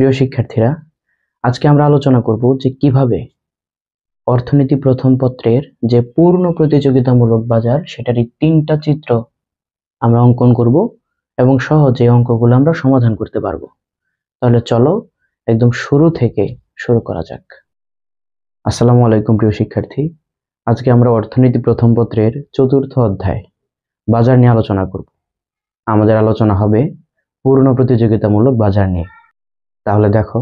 প্রিয় শিক্ষার্থীরা, আজকে আমরা আলোচনা করব যে কিভাবে অর্থনীতি প্রথম পত্রের যে পূর্ণ প্রতিযোগিতামূলক বাজার সেটারই 3টা চিত্র আমরা অঙ্কন করব এবং সহজে অঙ্কগুলো আমরা সমাধান করতে পারবো। তাহলে চলো একদম শুরু থেকে শুরু করা যাক। আসসালামু আলাইকুম প্রিয় শিক্ষার্থী, আজকে আমরা অর্থনীতি প্রথম পত্রের 4র্থ অধ্যায় বাজার নিয়ে আলোচনা করব। আমাদের আলোচনা হবে পূর্ণ প্রতিযোগিতামূলক বাজার নিয়ে। তাহলে দেখো,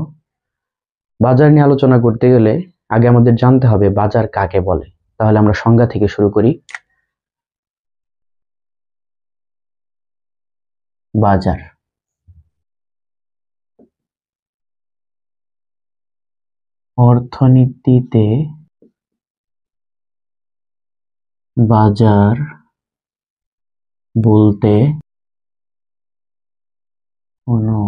বাজার নিয়ে আলোচনা করতে গেলে আগে আমাদের জানতে হবে বাজার কাকে বলে। তাহলে আমরা সংজ্ঞা থেকে শুরু করি। বাজার অর্থনীতিতে বাজার বলতে কোনো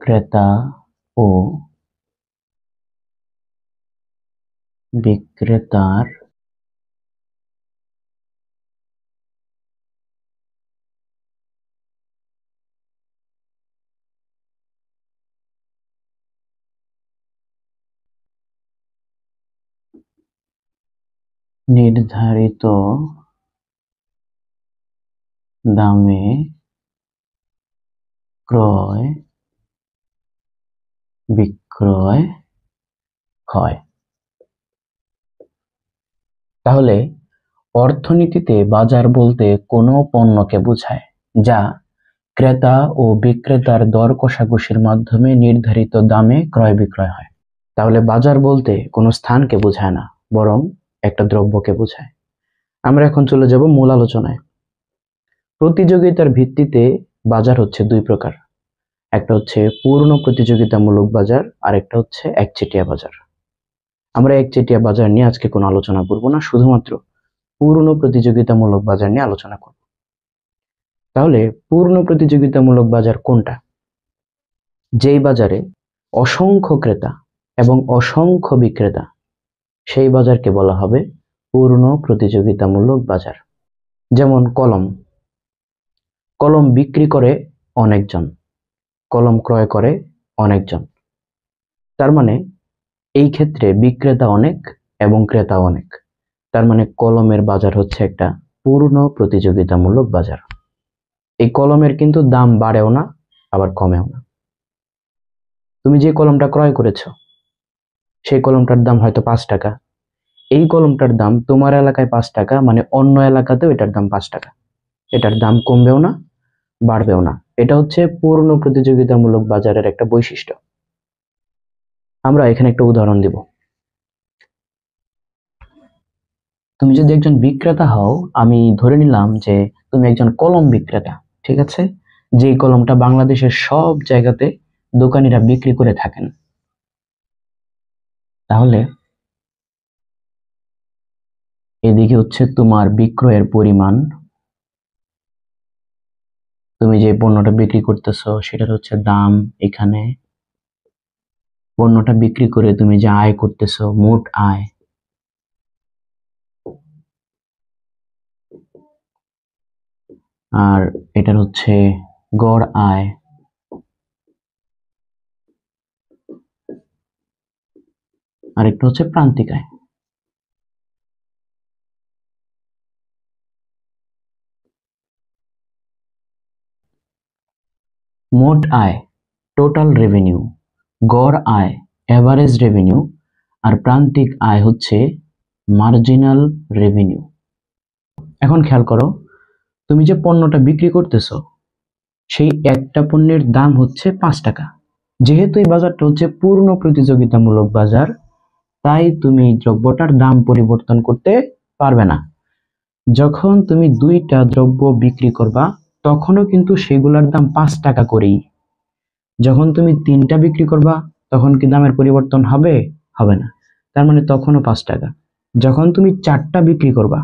ক্রেতা ও বিক্রেতার নির্ধারিত দামে ক্রয় বিক্রয় হয়। তাহলে অর্থনীতিতে বাজার বলতে কোনো পণ্যকে বোঝায় যা ক্রেতা ও বিক্রেতার দর কষাকষির মাধ্যমে নির্ধারিত দামে ক্রয় বিক্রয় হয়। তাহলে বাজার বলতে কোনো স্থানকে বোঝায় না, বরং একটা দ্রব্যকে বোঝায়। আমরা এখন চলে যাব মূল আলোচনায়। প্রতিযোগিতার ভিত্তিতে বাজার হচ্ছে দুই প্রকার, একটা হচ্ছে পূর্ণ প্রতিযোগিতামূলক বাজার আর একটা হচ্ছে একচেটিয়া বাজার। আমরা একচেটিয়া বাজার নিয়ে আজকে কোনো আলোচনা করব না, শুধুমাত্র পূর্ণ প্রতিযোগিতামূলক বাজার নিয়ে আলোচনা করব। তাহলে পূর্ণ প্রতিযোগিতামূলক বাজার কোনটা? যেই বাজারে অসংখ্য ক্রেতা এবং অসংখ্য বিক্রেতা, সেই বাজারকে বলা হবে পূর্ণ প্রতিযোগিতামূলক বাজার। যেমন কলম বিক্রি করে অনেকজন, কলম ক্রয় করে অনেকজন। তার মানে এই ক্ষেত্রে বিক্রেতা অনেক এবং ক্রেতা অনেক। তার মানে কলমের বাজার হচ্ছে একটা পূর্ণ প্রতিযোগিতামূলক বাজার। এই কলমের কিন্তু দাম বাড়েও না আবার কমেও না। তুমি যে কলমটা ক্রয় করেছো সেই কলমটার দাম হয়তো 5 টাকা। এই কলমটার দাম তোমার এলাকায় 5 টাকা, মানে অন্য এলাকাতেও এটার দাম 5 টাকা। এটার দাম কমবেও না বাড়বেও না। এটা হচ্ছে পূর্ণ প্রতিযোগিতামূলক বাজারের একটা বৈশিষ্ট্য। আমরা এখানে একটা উদাহরণ দিব। তুমি যদি একজন বিক্রেতা হও, আমি ধরে নিলাম যে তুমি একজন কলম বিক্রেতা, ঠিক আছে, যে কলমটা বাংলাদেশের সব জায়গাতে দোকানিরা বিক্রি করে থাকেন। তাহলে এদিকে হচ্ছে তোমার বিক্রয়ের পরিমাণ, তুমি যে পণ্যটা বিক্রি করতেছো সেটার হচ্ছে দাম। এখানে পণ্যটা বিক্রি করে তুমি যে আয় করতেছো, মোট আয়। আর এটার হচ্ছে গড় আয়। আর একটা হচ্ছে প্রান্তিক আয়। মোট আয় টোটাল রেভিনিউ, গড় আয় এভারেজ রেভিনিউ, আর প্রান্তিক আয় হচ্ছে মার্জিনাল রেভিনিউ। এখন খেয়াল করো, তুমি যে পণ্যটা বিক্রি করতেছো সেই একটা পণ্যের দাম হচ্ছে 5 টাকা। যেহেতু এই বাজারটা হচ্ছে পূর্ণ প্রতিযোগিতামূলক বাজার, তাই তুমি দ্রব্যটার দাম পরিবর্তন করতে পারবে না। যখন তুমি 2টা দ্রব্য বিক্রি করবা তখনও কিন্তু সেগুলোর দাম 5 টাকা করেই। যখন তুমি 3টা বিক্রি করবা তখন কি দামের পরিবর্তন হবে? হবে না। তার মানে তখনও 5 টাকা। যখন তুমি 4টা বিক্রি করবা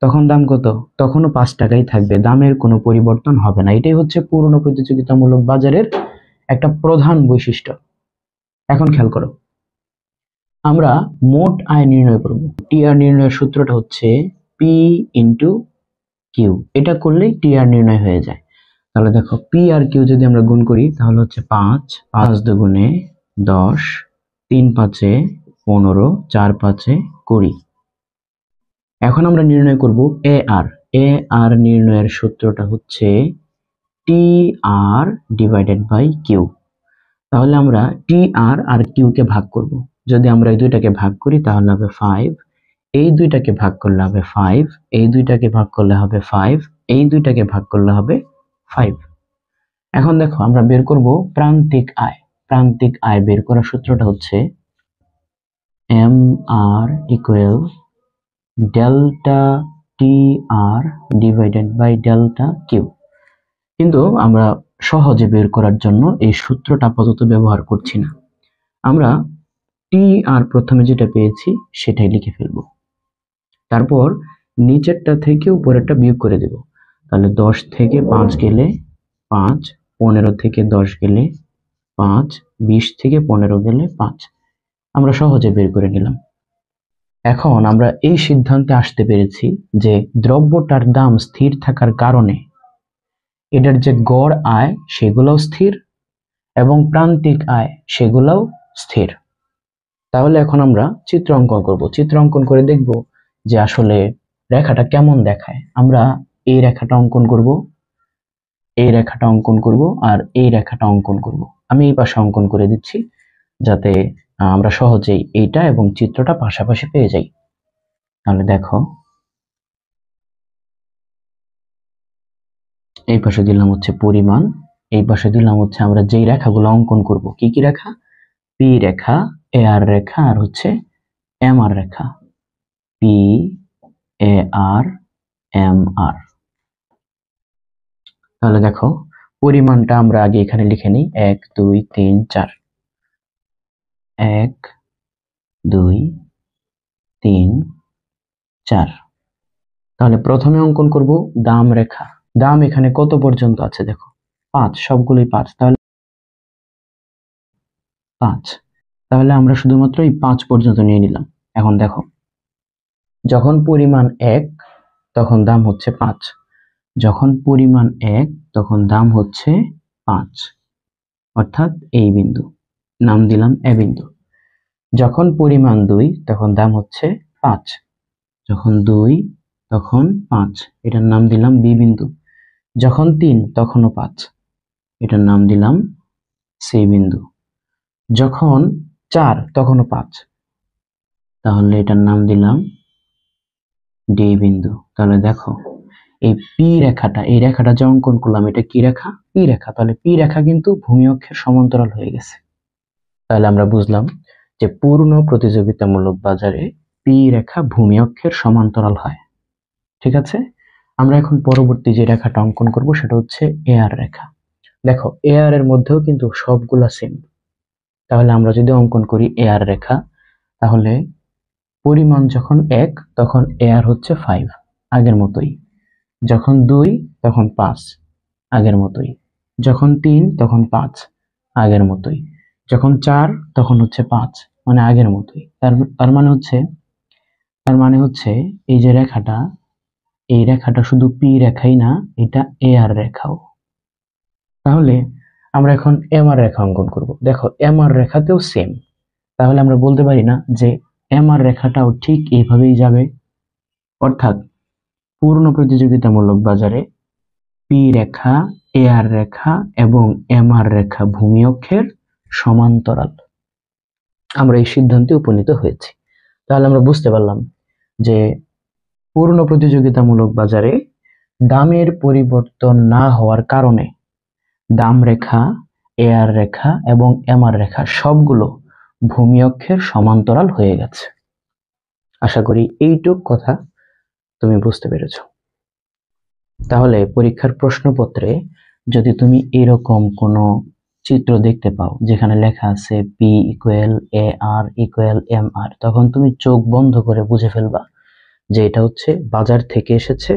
তখন দাম কত? তখনও 5 টাকাই থাকবে, দামের কোনো পরিবর্তন হবে না। এটাই হচ্ছে পূর্ণ প্রতিযোগিতামূলক বাজারের একটা প্রধান বৈশিষ্ট্য। এখন খেয়াল করো, আমরা মোট আয় নির্ণয় করব। টিআর নির্ণয়ের সূত্রটা হচ্ছে পি ইন্টু কিউ। এটা করলেই টিআর নির্ণয় হয়ে যায়। তাহলে দেখো, পি আর কিউ যদি আমরা গুণ করি তাহলে হচ্ছে 5, 5 দুগুণে 10, 3 5-এ 15, 4 5-এ 20। এখন আমরা নির্ণয় করব এ আর। এ আর নির্ণয়ের সূত্রটা হচ্ছে টি আর ডিভাইডেড বাই কিউ। তাহলে আমরা টি আর আর কিউ কে ভাগ করব। যদি আমরা এই দুইটাকে ভাগ করি তাহলে হবে 5, এই দুইটাকে ভাগ করলে হবে 5, এই দুইটাকে ভাগ করলে হবে 5, এই দুইটাকে ভাগ করলে হবে 5। এখন দেখো, আমরা বের করব প্রান্তিক আয়। প্রান্তিক আয় বের করার সূত্রটা হচ্ছে M R equal delta T R divided by delta Q. কিন্তু আমরা সহজে বের করার জন্য এই সূত্রটা আপাতত ব্যবহার করছি না। আমরা টি আর প্রথমে যেটা পেয়েছি সেটাই লিখে ফেলবো। তারপর নিচেরটা থেকে উপরেরটা বিয়োগ করে দেব। তাহলে 10 থেকে 5 গেলে 5, 15 থেকে 10 গেলে 5, 20 থেকে 15 গেলে 5। আমরা সহজে বের করে নিলাম। এখন আমরা এই সিদ্ধান্তে আসতে পেরেছি যে দ্রব্যটার দাম স্থির থাকার কারণে এটার যে গড় আয় সেগুলোও স্থির এবং প্রান্তিক আয় সেগুলোও স্থির। তাহলে এখন আমরা চিত্র অঙ্কন করব। চিত্র অঙ্কন করে দেখব যে আসলে রেখাটা কেমন দেখায়। আমরা এই রেখাটা অঙ্কন করব, এই রেখাটা অঙ্কন করব, আর এই রেখাটা অঙ্কন করব। আমি এই পাশে অঙ্কন করে দিচ্ছি যাতে আমরা সহজেই এইটা এবং চিত্রটা পাশাপাশি পেয়ে যাই। তাহলে দেখো, এই পাশে দিলাম হচ্ছে পরিমাণ, এই পাশে দিলাম হচ্ছে আমরা যেই রেখাগুলো অঙ্কন করব। কি কি রেখা? পি রেখা, এ আর রেখা, আর হচ্ছে এম আর রেখা। P A R M R. তাহলে দেখো, পরিমাণটা আমরা আগে এখানে লিখে নিই। 1 2 3 4। 1 2 3 4। তাহলে প্রথমে অঙ্কন করব দাম রেখা। দাম এখানে কত পর্যন্ত আছে দেখো, 5, সবগুলোই 5। তাহলে 5, তাহলে আমরা শুধুমাত্র এই 5 পর্যন্ত নিয়ে নিলাম। এখন দেখো, যখন পরিমাণ 1 তখন দাম হচ্ছে 5, যখন পরিমাণ 1 তখন দাম হচ্ছে 5, অর্থাৎ এই বিন্দু, নাম দিলাম এ বিন্দু। যখন পরিমাণ 2 তখন দাম হচ্ছে 5, যখন 2 তখন 5, এটার নাম দিলাম বি বিন্দু। যখন 3 তখনও 5, এটার নাম দিলাম সি বিন্দু। যখন 4 তখনও 5, তাহলে এটার নাম দিলাম ডি বিন্দু। তাহলে দেখো, এই পি রেখাটা, এই রেখাটা যে অঙ্কন করলাম এটা কি রেখা? পি রেখা। তাহলে পি রেখা কিন্তু ভূমি অক্ষের সমান্তরাল হয়ে গেছে। তাহলে আমরা বুঝলাম যে পূর্ণ প্রতিযোগিতামূলক বাজারে পি রেখা ভূমি অক্ষের সমান্তরাল হয়। ঠিক আছে, আমরা এখন পরবর্তী যে রেখাটা অঙ্কন করব সেটা হচ্ছে এ আর রেখা। দেখো, এ আর এর মধ্যেও কিন্তু সবগুলা সেম। তাহলে আমরা যদি অঙ্কন করি এ আর রেখা, তাহলে পরিমাণ যখন 1 তখন এ আর হচ্ছে 5, আগের মতোই। যখন 2 তখন 5, আগের মতোই। যখন 3 তখন 5, আগের মতোই। যখন 4 তখন হচ্ছে 5, মানে আগের মতোই। তার মানে হচ্ছে এই যে রেখাটা, এই রেখাটা শুধু পি রেখাই না, এটা এ আর রেখাও। তাহলে আমরা এখন এম আর রেখা অঙ্কন করব। দেখো, এম আর রেখাতেও সেম। তাহলে আমরা বলতে পারি না যে এম আর রেখাটাও ঠিক এইভাবেই যাবে? অর্থাৎ পূর্ণ প্রতিযোগিতামূলক বাজারে পি রেখা, এ আর রেখা এবং এম আর রেখা ভূমি অক্ষের সমান্তরাল। আমরা এই সিদ্ধান্তে উপনীত হয়েছি। তাহলে আমরা বুঝতে পারলাম যে পূর্ণ প্রতিযোগিতামূলক বাজারে দামের পরিবর্তন না হওয়ার কারণে দাম রেখা, এ আর রেখা এবং এম আর রেখা সবগুলো ভূমি অক্ষের সমান্তরাল হয়ে গেছে। আশা করি এইটুক কথা তুমি বুঝতে পেরেছ। তাহলে পরীক্ষার প্রশ্নপত্রে যদি তুমি এরকম কোনো চিত্র দেখতে পাও যেখানে লেখা আছে পি ইকুয়াল এ আর ইকুয়াল এম আর, তখন তুমি চোখ বন্ধ করে বুঝে ফেলবা যে এটা হচ্ছে বাজার থেকে এসেছে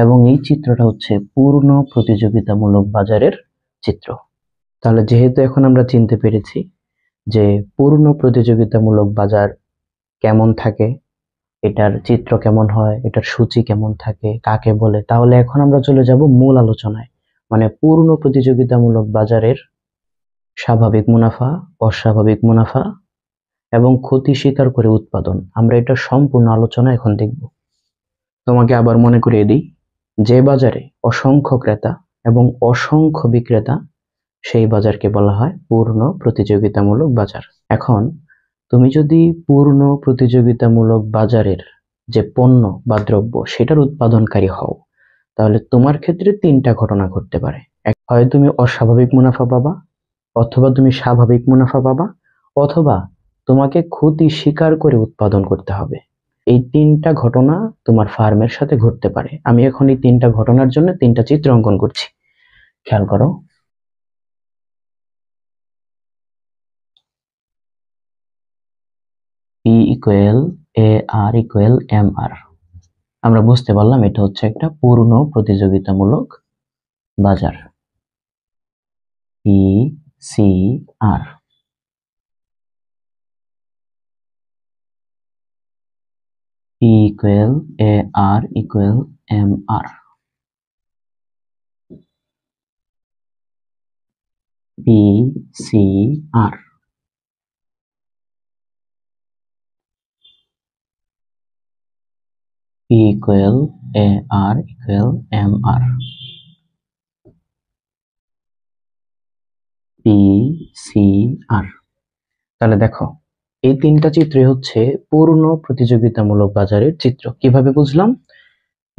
এবং এই চিত্রটা হচ্ছে পূর্ণ প্রতিযোগিতামূলক বাজারের চিত্র। তাহলে যেহেতু এখন আমরা চিনতে পেরেছি যে পূর্ণ প্রতিযোগিতামূলক বাজার কেমন থাকে, এটার চিত্র কেমন হয়, এটার সূচি কেমন থাকে, কাকে বলে, তাহলে এখন আমরা চলে যাব মূল আলোচনায়। মানে পূর্ণ প্রতিযোগিতামূলক বাজারের স্বাভাবিক মুনাফা, অস্বাভাবিক মুনাফা এবং ক্ষতি স্বীকার করে উৎপাদন, আমরা এটা সম্পূর্ণ আলোচনা এখন দেখব। তোমাকে আবার মনে করিয়ে দিই, যে বাজারে অসংখ্য ক্রেতা এবং অসংখ্য বিক্রেতা, সেই বাজারকে বলা হয় পূর্ণ প্রতিযোগিতামূলক বাজার। এখন তুমি যদি পূর্ণ প্রতিযোগিতামূলক বাজারের যে পণ্য বা দ্রব্য সেটার উৎপাদনকারী হও, তাহলে তোমার ক্ষেত্রে তিনটা ঘটনা ঘটতে পারে। হয় তুমি অস্বাভাবিক মুনাফা পাবা, অথবা তুমি স্বাভাবিক মুনাফা পাবা, অথবা তোমাকে ক্ষতি স্বীকার করে উৎপাদন করতে হবে। এই তিনটা ঘটনা তোমার ফার্মের সাথে ঘটতে পারে। আমি এখন এই তিনটা ঘটনার জন্য তিনটা চিত্র অঙ্কন করছি, খেয়াল করো। P equal AR equal MR। আমরা বুঝতে পারলাম এটা হচ্ছে একটা পূর্ণ প্রতিযোগিতামূলক বাজার। PCR P equal AR equal MR। PCR P equal AR equal MR। PCR। তাহলে দেখো, এই তিনটা চিত্রই হচ্ছে পূর্ণ প্রতিযোগিতামূলক বাজারের চিত্র। কিভাবে বুঝলাম?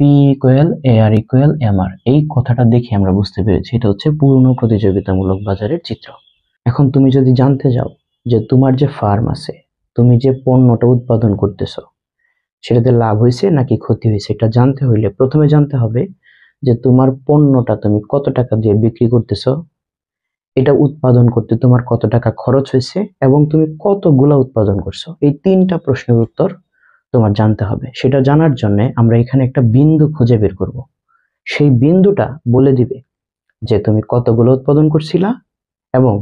P equal AR equal MR, এই কথাটা দেখে আমরা বুঝতে পেরেছি এটা হচ্ছে পূর্ণ প্রতিযোগিতামূলক বাজারের চিত্র। এখন তুমি যদি জানতে যাও যে তোমার যে ফার্ম আছে, তুমি যে পণ্যটা উৎপাদন করতেছো সেটাতে লাভ হয়েছে নাকি ক্ষতি হয়েছে, এটা জানতে হইলে প্রথমে জানতে হবে যে তোমার পণ্যটা তুমি কত টাকা দিয়ে বিক্রি করতেছো, এটা উৎপাদন করতে তোমার কত টাকা খরচ হয়েছে এবং তুমি কতগুলা উৎপাদন করছো। এই তিনটা প্রশ্নের উত্তর তোমার জানতে হবে। সেটা জানার জন্য আমরা এখানে একটা বিন্দু খুঁজে বের করব। সেই বিন্দুটা বলে দিবে যে তুমি কতগুলো উৎপাদন করছিলা এবং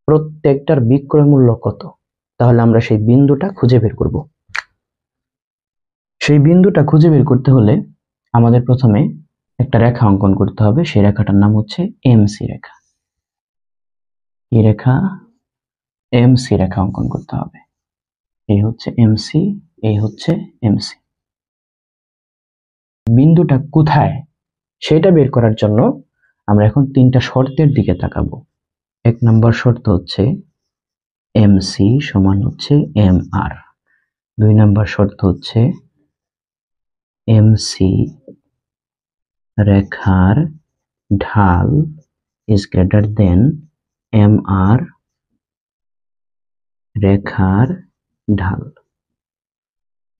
প্রত্যেকটার বিক্রয় মূল্য কত। তাহলে আমরা সেই বিন্দুটা খুঁজে বের করব। সেই বিন্দুটা খুঁজে বের করতে হলে আমাদের প্রথমে একটা রেখা অঙ্কন করতে হবে। সেই রেখাটার নাম হচ্ছে এমসি রেখা। এই রেখা এমসি রেখা অঙ্কন করতে হবে। এই হচ্ছে এমসি, এই হচ্ছে এমসি। বিন্দুটা কোথায় সেটা বের করার জন্য আমরা এখন তিনটা শর্তের দিকে তাকাবো। এক নম্বর শর্ত হচ্ছে এমসি সমান হচ্ছে এমআর। দুই নম্বর শর্ত হচ্ছে এমসি রেখার ঢাল ইজ গ্রেটার দেন এমআর রেখার ঢাল।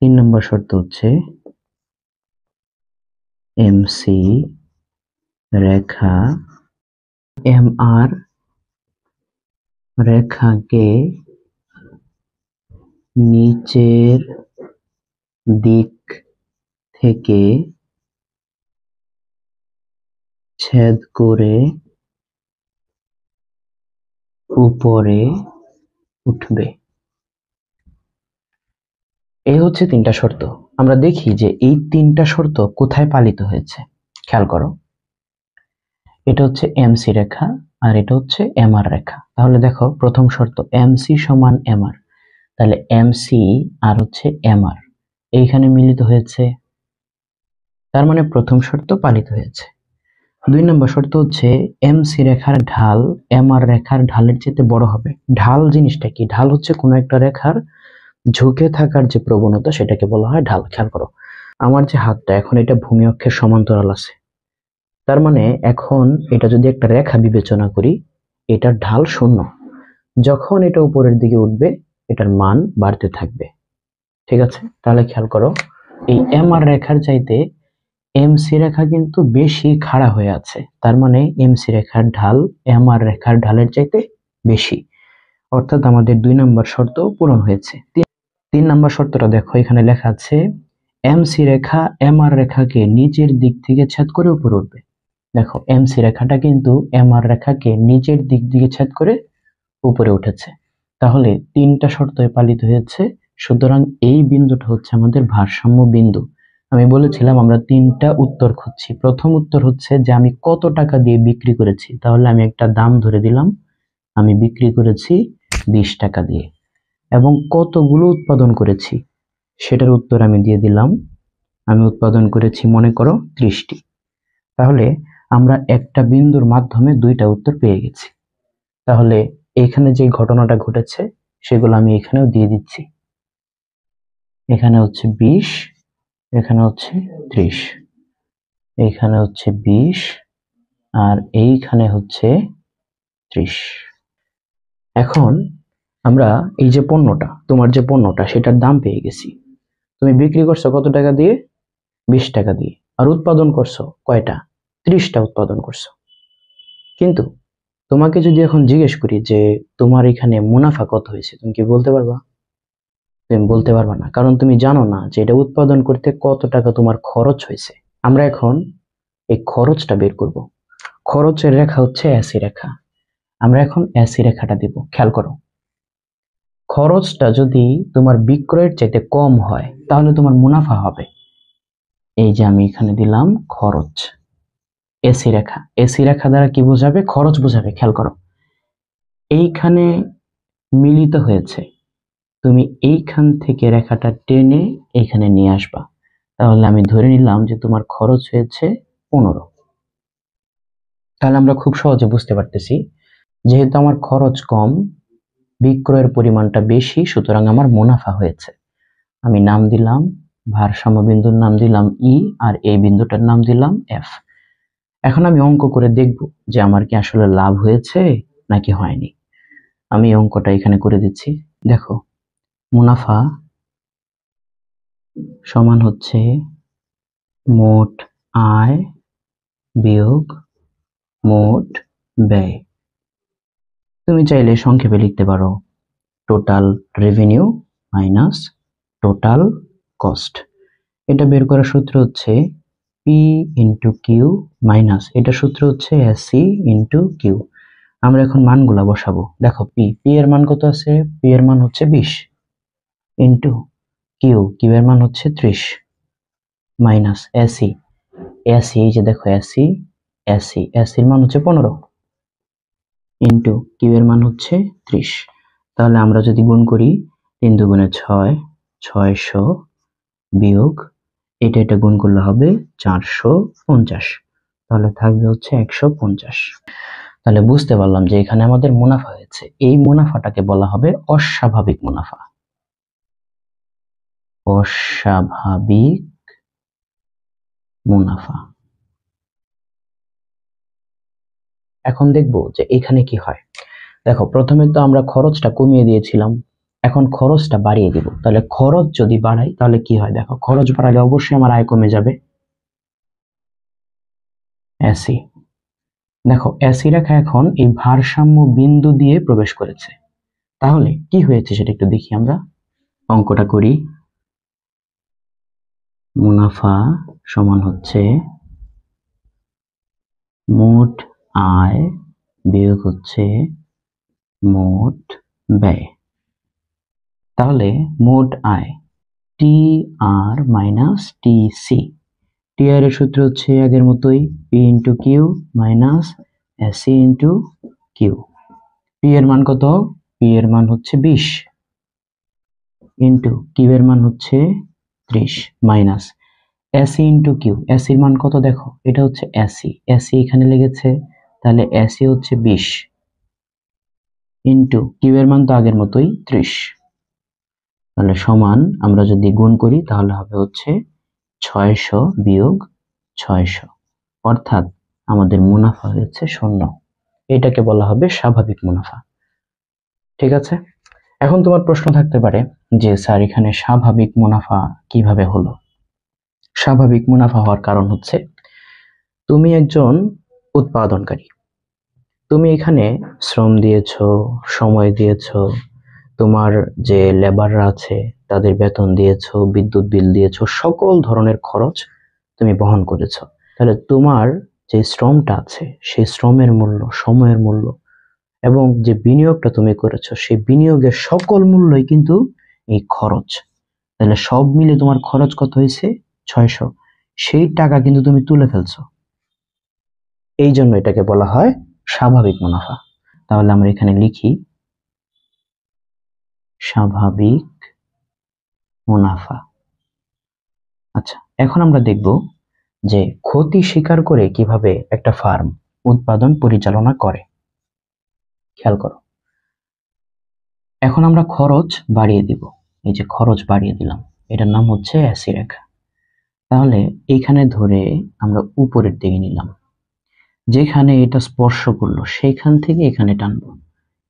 তিন নম্বর শর্ত হচ্ছে এমসি রেখা এমআর রেখাকে নিচের দিক থেকে ছেদ করে উপরে উঠবে। এই হচ্ছে তিনটা শর্ত। আমরা দেখি যে এই তিনটা শর্ত কোথায় পালিত হয়েছে। খেয়াল করো, এটা হচ্ছে এমসি রেখা আর এটা হচ্ছে এমআর রেখা। তাহলে দেখো, প্রথম শর্ত এমসি সমান এমআর, তাহলে এমসি আর হচ্ছে এমআর এইখানে মিলিত হয়েছে, তার মানে প্রথম শর্ত পালিত হয়েছে। দুই নম্বর শর্ত হচ্ছে এমসি রেখার ঢাল এমআর রেখার ঢালের চেয়ে বড় হবে। ঢাল জিনিসটা কি? ঢাল হচ্ছে কোনো একটা রেখার ঝুঁকে থাকার যে প্রবণতা সেটাকে বলা হয় ঢাল। খেয়াল করো, আমার যে হাতটা এখন এটা ভূমি অক্ষের সমান্তরাল আছে, তার মানে এখন এটা যদি একটা রেখা বিবেচনা করি, এটার ঢাল 0। যখন এটা উপরের দিকে উঠবে এটার মান বাড়তে থাকবে। ঠিক আছে? তাহলে খেয়াল করো, এই এমআর রেখার চাইতে এমসি রেখা কিন্তু বেশি খাড়া হয়ে আছে, তার মানে এমসি রেখার ঢাল এমআর রেখার ঢালের চাইতে বেশি। অর্থাৎ আমাদের 2 নম্বর শর্ত পূরণ হয়েছে। 3 নম্বর শর্তটা দেখো, এখানে লেখা আছে এমসি রেখা এমআর রেখাকে নিচের দিক থেকে ছেদ করে উপরে উঠবে। দেখো এমসি রেখাটা কিন্তু এমআর রেখাকে নিচের দিক দিয়ে ছেদ করে উপরে উঠেছে, তাহলে তিনটা শর্তই পালিত হয়েছে। সুতরাং এই বিন্দুটা হচ্ছে আমাদের ভারসাম্য বিন্দু। আমি বলেছিলাম আমরা তিনটা উত্তর খুঁজছি। প্রথম উত্তর হচ্ছে যে আমি কত টাকা দিয়ে বিক্রি করেছি, তাহলে আমি একটা দাম ধরে দিলাম, আমি বিক্রি করেছি 20 টাকা দিয়ে। এবং কতগুলো উৎপাদন করেছি সেটার উত্তর আমি দিয়ে দিলাম, আমি উৎপাদন করেছি মনে করো 30টি। তাহলে আমরা একটা বিন্দুর মাধ্যমে দুইটা উত্তর পেয়ে গেছি। তাহলে এখানে যে ঘটনাটা ঘটেছে সেগুলো আমি এখানেও দিয়ে দিচ্ছি। এখানে হচ্ছে 20, এখানে হচ্ছে 30, এইখানে হচ্ছে 20 আর এইখানে হচ্ছে 30। এখন আমরা এই যে পণ্যটা, তোমার যে পণ্যটা সেটার দাম পেয়ে গেছি। তুমি বিক্রি করছো কত টাকা দিয়ে? 20 টাকা দিয়ে। আর উৎপাদন করছো কয়টা? 30টা উৎপাদন করছো। কিন্তু তোমাকে যদি এখন জিজ্ঞেস করি যে তোমার এখানে মুনাফা কত হয়েছে, তুমি কি বলতে পারবা? তুমি বলতে পারবা না, কারণ তুমি জানো না যে এটা উৎপাদন করতে কত টাকা তোমার খরচ হয়েছে। আমরা এখন এই খরচটা বের করব। খরচের রেখা হচ্ছে এসি রেখা। আমরা এখন এসি রেখাটা দিব। খেয়াল করো, খরচটা যদি তোমার বিক্রয়ের চাইতে কম হয় তাহলে তোমার মুনাফা হবে। এই যে আমি এখানে দিলাম খরচ, এসি রেখা। এসি রেখা দ্বারা কি বোঝাবে? খরচ বোঝাবে। খেয়াল করো, এইখানে মিলিত হয়েছে, তুমি এইখান থেকে রেখাটা টেনে এইখানে নিয়ে আসবা। তাহলে আমি ধরে নিলাম যে তোমার খরচ হয়েছে 15। তাহলে আমরা খুব সহজে বুঝতে পারতেছি, যেহেতু আমার খরচ কম, বিক্রয়ের পরিমাণটা বেশি, সুতরাং আমার মুনাফা হয়েছে। আমি নাম দিলাম, ভারসাম্য বিন্দুর নাম দিলাম ই, আর এই বিন্দুটার নাম দিলাম এফ। এখন আমি অঙ্ক করে দেখব যে আমার কি আসলে লাভ হয়েছে নাকি হয়নি। আমি অঙ্কটা এখানে করে দিচ্ছি। দেখো, মুনাফা সমান হচ্ছে মোট আয় বিয়োগ মোট ব্যয়। তুমি চাইলে সংক্ষেপে লিখতে পারো total revenue minus total cost. এটা বের করার সূত্র হচ্ছে পি ইন্টু কিউ মাইনাস, এটা সূত্র হচ্ছে এসি ইন্টু কিউ। আমরা এখন মানগুলা বসাবো। দেখো পি এর মান কত আছে? পি এর মান হচ্ছে 20 ইন্টু কিউ এর মান হচ্ছে 30 মাইনাস এসি এই যে দেখো এসি এর মান হচ্ছে 15 ইন্টু কিউ এর মান হচ্ছে 30। তাহলে আমরা যদি গুণ করি 3 দুগুণে 6, 600 বিয়োগ এটা গুণ করলে হবে 450, তাহলে থাকবে হচ্ছে 150। তাহলে বুঝতে পারলাম যে এখানে আমাদের মুনাফা হয়েছে। এই মুনাফাটাকে বলা হবে অস্বাভাবিক মুনাফা। অস্বাভাবিক মুনাফা। এখন দেখবো যে এখানে কি হয়। দেখো, প্রথমে তো আমরা খরচটা কমিয়ে দিয়েছিলাম, এখন খরচটা বাড়িয়ে দিব। তাহলে খরচ যদি বাড়াই তাহলে কি হয়? দেখো, খরচ বাড়ালে অবশ্যই আমার আয় কমে যাবে। এসি, দেখো এসি রেখা এখন এই ভারসাম্য বিন্দু দিয়ে প্রবেশ করেছে। তাহলে কি হয়েছে সেটা একটু দেখি, আমরা অঙ্কটা করি। মুনাফা সমান হচ্ছে মোট আয় বিয়োগ হচ্ছে মোট ব্যয়। তাহলে মোট আয় টি আর মাইনাস টি সি। টি আর এর সূত্র হচ্ছে আগের মতোই P into Q minus AC into Q. P এর মান কত? পি এর মান হচ্ছে 20 ইন্টু কিউ এর মান হচ্ছে 30 মাইনাস এসি ইন্টু কিউ। এসির মান কত? দেখো, এটা হচ্ছে এসি এখানে লেগেছে, তাহলে এসি হচ্ছে 20 ইন্টু কিউ এর মান তো আগের মতোই 30। তাহলে সমান, আমরা যদি গুণ করি তাহলে হবে হচ্ছে 600 বিয়োগ 600, অর্থাৎ আমাদের মুনাফা হয়েছে 0। এটাকে বলা হবে স্বাভাবিক মুনাফা। ঠিক আছে, এখন তোমার প্রশ্ন থাকতে পারে যে স্যার এখানে স্বাভাবিক মুনাফা কিভাবে হলো? স্বাভাবিক মুনাফা হওয়ার কারণ হচ্ছে তুমি একজন উৎপাদনকারী, তুমি এখানে শ্রম দিয়েছো, সময় দিয়েছো, তোমার যে লেবাররা আছে তাদের বেতন দিয়েছো, বিদ্যুৎ বিল দিয়েছো, সকল ধরনের খরচ তুমি বহন করেছো। তাহলে তোমার যে শ্রমটা আছে সেই শ্রমের মূল্য, সময়ের মূল্য এবং যে বিনিয়োগটা তুমি করেছো সেই বিনিয়োগের সকল মূল্যই কিন্তু এই খরচ। তাহলে সব মিলে তোমার খরচ কত হয়েছে? 600। সেই টাকা কিন্তু তুমি তুলে ফেলছো, এই জন্য এটাকে বলা হয় স্বাভাবিক মুনাফা। তাহলে আমরা এখানে লিখি স্বাভাবিক মুনাফা। আচ্ছা, এখন আমরা দেখব যে ক্ষতি স্বীকার করে কিভাবে একটা ফার্ম উৎপাদন পরিচালনা করে। খেয়াল করো, এখন আমরা খরচ বাড়িয়ে দিব। এই যে খরচ বাড়িয়ে দিলাম, এটার নাম হচ্ছে এসি রেখা। তাহলে এখানে ধরে আমরা উপরের দিকে নিলাম, যেখানে এটা স্পর্শ করলো সেইখান থেকে এখানে টানবো,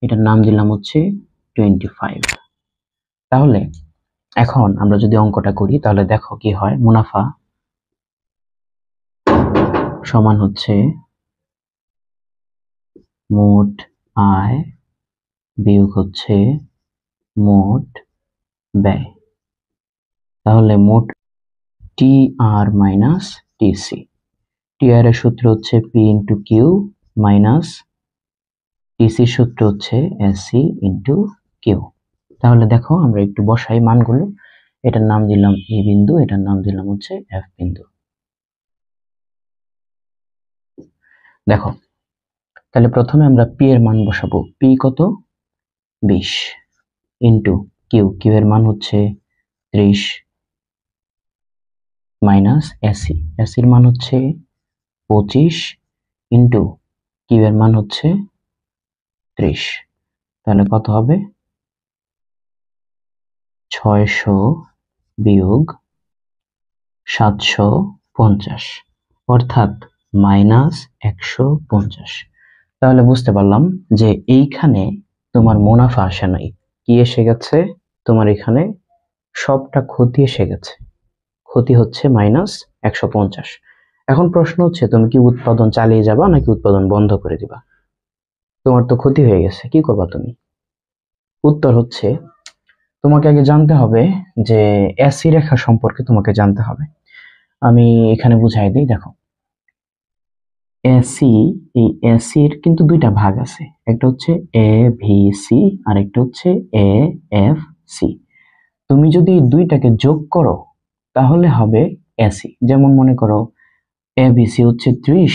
এটার নাম দিলাম হচ্ছে 25। তাহলে এখন আমরা যদি অঙ্কটা করি তাহলে দেখো কি হয়। মুনাফা সমান হচ্ছে মোট আয় বিয়োগ হচ্ছে মোট ব্যয়। তাহলে মোট টি আর মাইনাস টিসি। টি আর এর সূত্র হচ্ছে পি ইন্টু কিউ মাইনাস টিসির সূত্র হচ্ছে এসি ইন্টু কিউ। তাহলে দেখো আমরা একটু বসাই মানগুলো। এটার নাম দিলাম এ বিন্দু, এটার নাম দিলাম হচ্ছে এফ বিন্দু। দেখো, তাহলে প্রথমে আমরা পি এর মান বসাবো। পি কত? 20 ইন্টু কিউ, কিউ এর মান হচ্ছে 30 মাইনাস এসি, এসির মান হচ্ছে 25 ইন্টু কিউ এর মান হচ্ছে 30। তাহলে কত হবে? 600 বিয়োগ 750, অর্থাৎ মাইনাস 150। তাহলে বুঝতে পারলাম যে এইখানে তোমার মুনাফা আসে নাই, কি এসে গেছে? তোমার এখানে সবটা ক্ষতি এসে গেছে। ক্ষতি হচ্ছে মাইনাস 150। এখন প্রশ্ন হচ্ছে তুমি কি উৎপাদন চালিয়ে যাবা নাকি উৎপাদন বন্ধ করে দিবা? তোমার তো ক্ষতি হয়ে গেছে, কি করবা তুমি? উত্তর হচ্ছে তোমাকে আগে জানতে হবে যে এসি রেখা সম্পর্কে তোমাকে জানতে হবে। আমি এখানে বুঝাই দিই। দেখো, এসি, এই এসির কিন্তু দুইটা ভাগ আছে, একটা হচ্ছে এ ভি সি আর একটা হচ্ছে এ এফ সি। তুমি যদি দুইটাকে যোগ করো তাহলে হবে এসি। যেমন মনে করো এ ভি সি হচ্ছে 30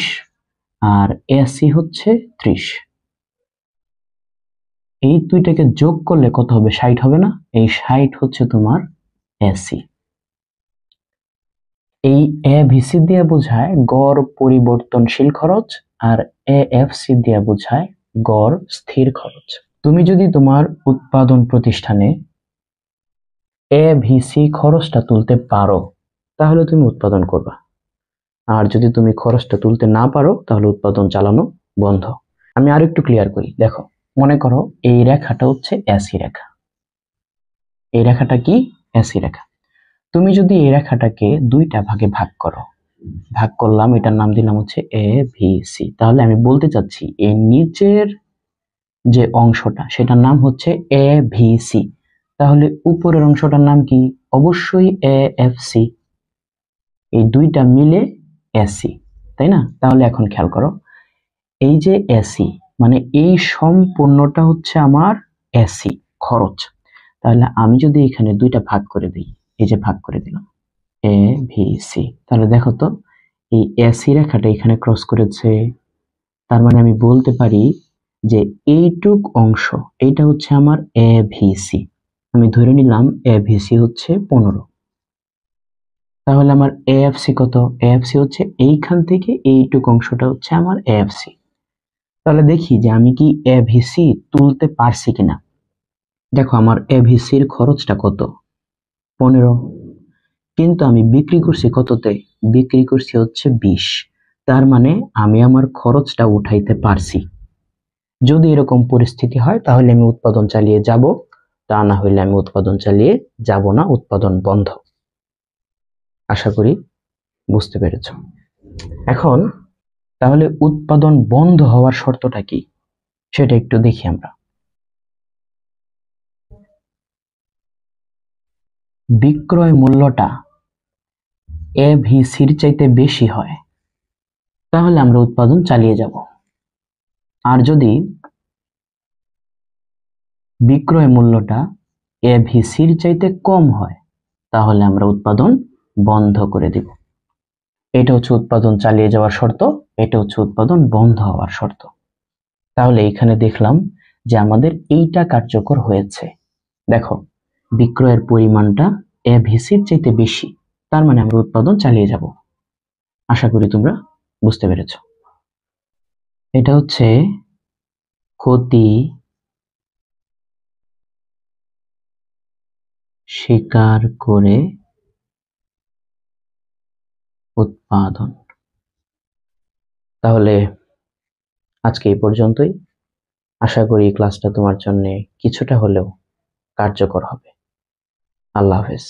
আর এসি হচ্ছে 30। এই দুইটাকে যোগ করলে কত হবে? 60 হবে না? এই 60 হচ্ছে তোমার এসি। এই এ ভিসি দিয়ে বোঝায় গড় পরিবর্তনশীল খরচ আর এ এফ সি দিয়ে বোঝায় গড় স্থির খরচ। তুমি যদি তোমার উৎপাদন প্রতিষ্ঠানে এ ভিসি খরচটা তুলতে পারো তাহলে তুমি উৎপাদন করবা, আর যদি তুমি খরচটা তুলতে না পারো তাহলে উৎপাদন চালানো বন্ধ। আমি আর একটু ক্লিয়ার করি। দেখো, মনে করো এই রেখাটা হচ্ছে এসি রেখা, এই রেখাটা কি? এসি রেখা। তুমি যদি এই রেখাটাকে দুইটা ভাগে ভাগ করো, ভাগ করলাম, এটার নাম দিলাম হচ্ছে এ ভি সি। তাহলে আমি বলতে চাচ্ছি এই নিচের যে অংশটা সেটার নাম হচ্ছে এ ভি সি, তাহলে উপরের অংশটার নাম কি? অবশ্যই এ এফ সি। এই দুইটা মিলে এসি, তাই না? তাহলে এখন খেয়াল করো, এই যে এসি মানে এই সম্পূর্ণটা হচ্ছে আমার এসি খরচ। তাহলে আমি যদি এখানে দুইটা ভাগ করে দিই, এই যে ভাগ করে দিলাম এ ভি সি, তাহলে দেখো তো এই এসি রেখাটা এখানে ক্রস করেছে, তার মানে আমি বলতে পারি যে এইটুক অংশ এইটা হচ্ছে আমার এ ভি সি। আমি ধরে নিলাম এ ভি সি হচ্ছে 15। তাহলে আমার এএফসি কত? এএফসি হচ্ছে এইখান থেকে এইটুক অংশটা হচ্ছে আমার এএফসি। তাহলে দেখি যে আমি কি এভিসি তুলতে পারছি কিনা। দেখো, আমার এভিসির খরচটা কত? 15, কিন্তু আমি বিক্রি করছি কততে? বিক্রি করছি হচ্ছে 20। তার মানে আমি আমার খরচটা উঠাইতে পারছি। যদি এরকম পরিস্থিতি হয় তাহলে আমি উৎপাদন চালিয়ে যাব, তা না হইলে আমি উৎপাদন চালিয়ে যাব না, উৎপাদন বন্ধ। আশা করি বুঝতে পেরেছ। এখন তাহলে উৎপাদন বন্ধ হওয়ার শর্তটা কি সেটা একটু দেখি আমরা। বিক্রয় মূল্যটা এভিসির চাইতে বেশি হয় তাহলে আমরা উৎপাদন চালিয়ে যাব। আর যদি বিক্রয় মূল্যটা এভিসির চাইতে কম হয় তাহলে আমরা উৎপাদন বন্ধ করে দিব। এটা হচ্ছে উৎপাদন চালিয়ে যাওয়ার শর্ত, এটা হচ্ছে উৎপাদন বন্ধ হওয়ার শর্ত। তাহলে এখানে দেখলাম যে আমাদের এইটা কার্যকর হয়েছে। দেখো, বিক্রয়ের পরিমাণটা এভিসির চাইতে বেশি, তার মানে আমরা উৎপাদন চালিয়ে যাব। আশা করি তোমরা বুঝতে পেরেছ। এটা হচ্ছে ক্ষতি স্বীকার করে উৎপাদন। তাহলে আজকে এই পর্যন্তই। আশা করি এই ক্লাসটা তোমার জন্য কিছুটা হলেও কার্যকর হবে। আল্লাহ হাফেজ।